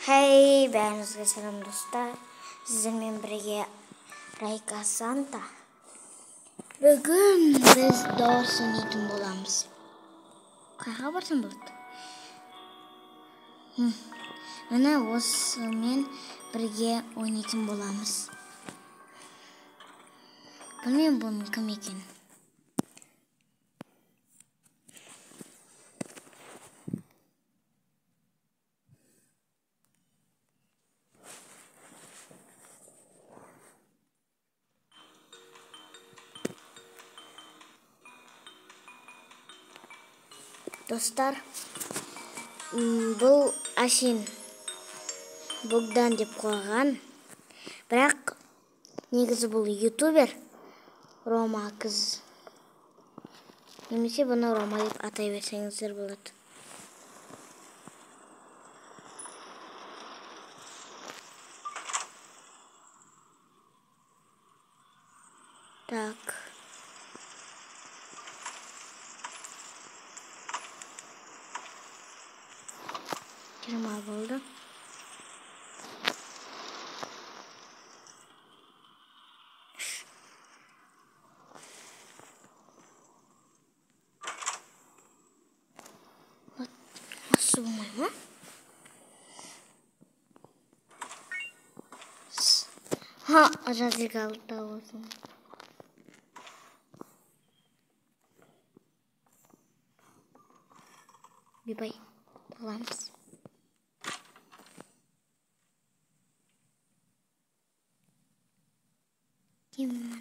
Хей, бәріңізге сәлем достар. Сіздермен бірге Райка Санта. Бүгін біз дауыс ойнайтын боламыз. Қайға барсам болады? Міне осымен бірге ойнайтын боламыз. Білмеймін бұның кім екен. Достар, бұл Ашин Богдан деп қойған. Бірақ негізі бұл ютубер Рома қыз. Немесе бұны Рома деп атай берсеңіздер болады. Так. Жиырма болды. Осы болмай ма? Жазық алды болсын. Бибай, аламыз. Кеммәне.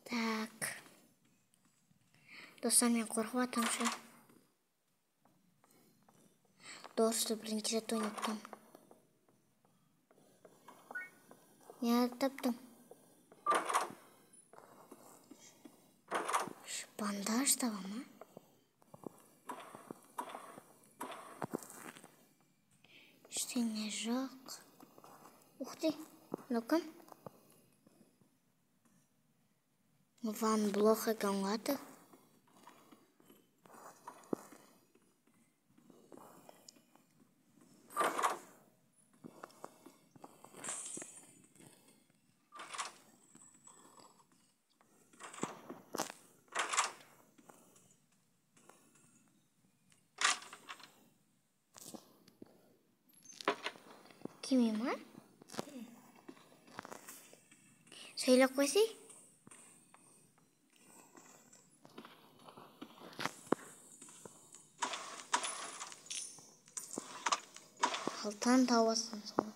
Так. Достар, мен қорқып атамшы. Досты бірінші рет ойнаттым. Не таптым? Бандаж таба ма? Ештеңе жоқ. Ух ты, ну-ка. Ван блох екен аты. Кеме ма? Сөйлеп қойсай? Алтан тауасын сол.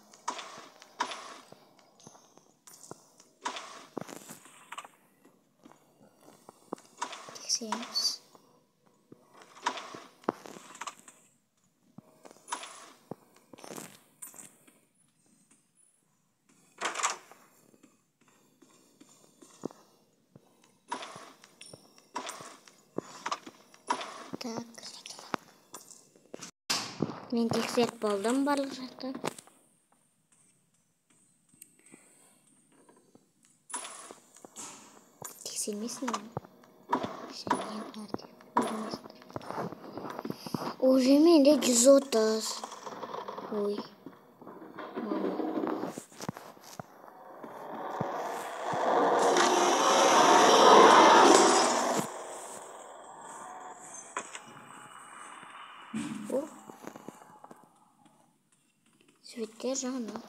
Тексереміз. Так. Мен тексеріп болдым барлық жақты. Тексермесін ем. Және бар деп өлместір. Уже менде 130. Ой. Светтер жанық.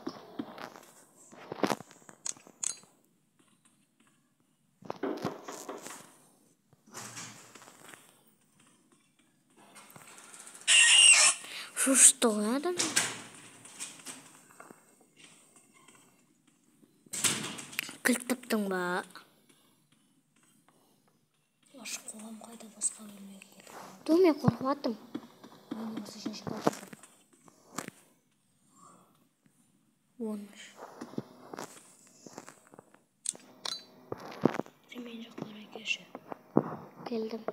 Что надо? Кілт таптың ба? Ашық қоғам қайда басқа бөлмеге кетіп. Мен қорқып аттым. Оның үшінші қалды. 13. Мен жақлара кеші. Келдім.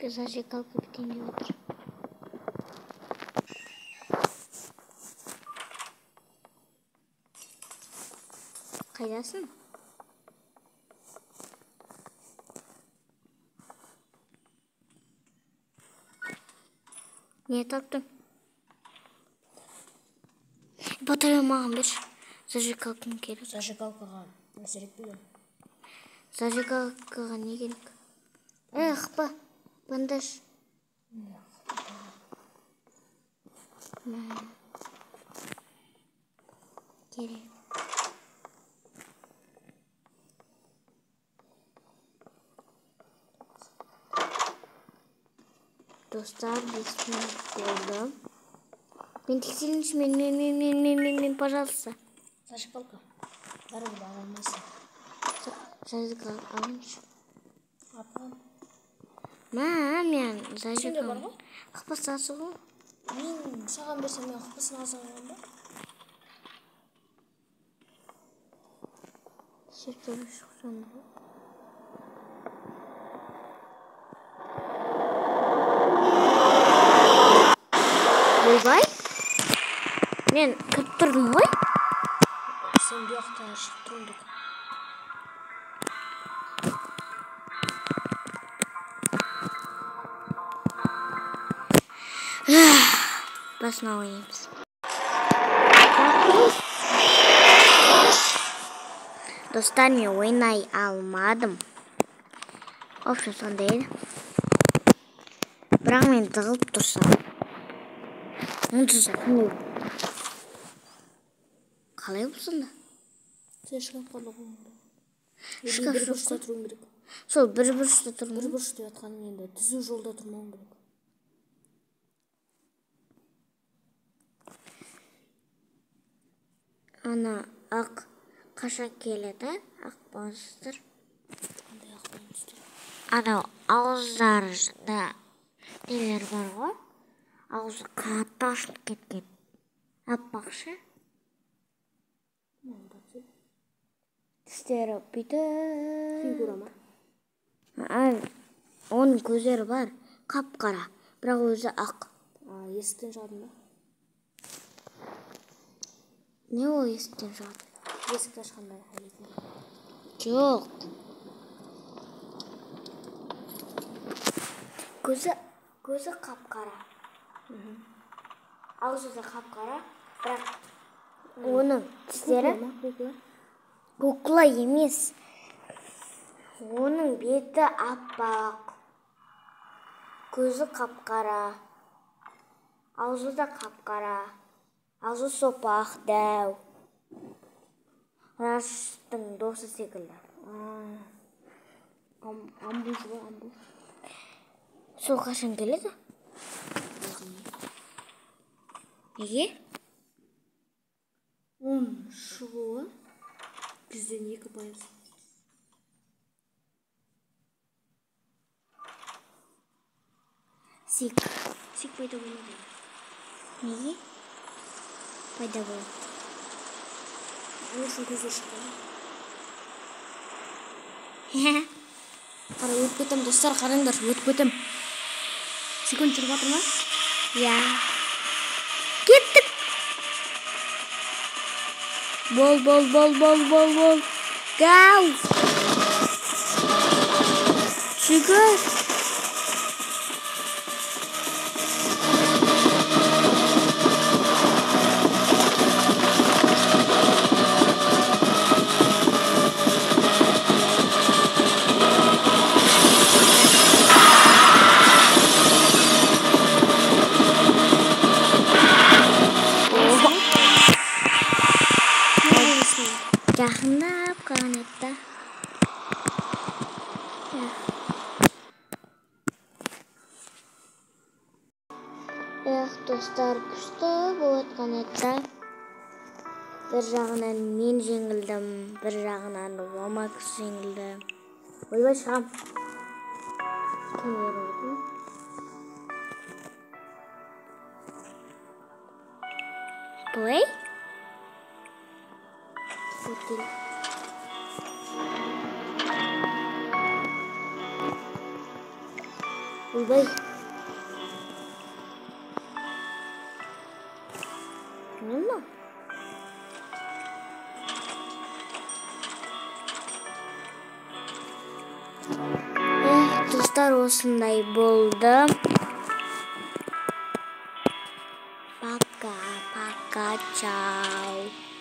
Зажигалка бітейін деп отыр. Қайдасың? Не таптың? Батарея маған берші. Зажигалкам керек. Зажигалкаға не керек білем? Зажигалкаға не керек? Қыпа, бандаж. Керек. Достар, 5 минут болды. Мен тексеріңізші, мен, пожалуйста. Зажигалка. Бәрібір ала алмайсың. Зажигалка алыңызшы. Апам. Мен Сенде зажигалка. бар ғой? Қыпасасы ғой. Мен саған берсем, мен қыпысын алсаң алам ба? Шектері шықсан ғой. Ойбай? Мен кіріп тұрдым ғой? Сен бұяқтан шығып тұрыңдық. Басына ойнаймыз. Достар, мен ойнай алмадым. Общем, сондай еді. Бірақ мен тығылып тұрсам. Қалай болсында? Сен шкафқа қойыңды. Шкаф бір жоқ бұрышта тұруың керек. Сол бір бұрышта тұрмын. Бір бұрышта жатқаның енді түзу жолда тұрмауың керек. Ана ақ қаша келеді, ақ монстр. Қандай ақ монстр? Анау ауыздарында нелер бар ғой? Ауызы қатты ашылып кеткен. Аппақшы. Тістері бүйтіп. Фигура ма? Оның көздері бар, қап-қара, бірақ өзі ақ. Есіктен жадың ба? Не ол есіктен жады? Есікті ашқанда әлейтін. Жоқ. Көзі қап-қара. Аузы да қап-қара, бірақ оның тістері кукла емес. Оның беті аппақ. Көзі қап-қара. Аузы да қап-қара. Аузы сопақ, дәу. Раштың досы секілді. Амбуш ғой, амбуш. Сол қашан келеді? Неге? Оның шығуы бізден 2%. Сик пайда болады. Неге? Пайда болады. Оның үшін көзі шыққан. Қара, өтіп кетем, достар, қараңдар, өтіп кетем. Секунд жүріп жатыр ма? Я. Кеттік. Бол. Гау. Шүкір. Жақындап қалған етті. Достар, күшті болатқан етті. Bir жағынан мен жеңілдім, bir жағынан Ромакс жеңілді. Ойбай шығам. Кім ерілді? Play? Өткен. Ойбай. Не ма? Достар, осындай болды. Пока, чау.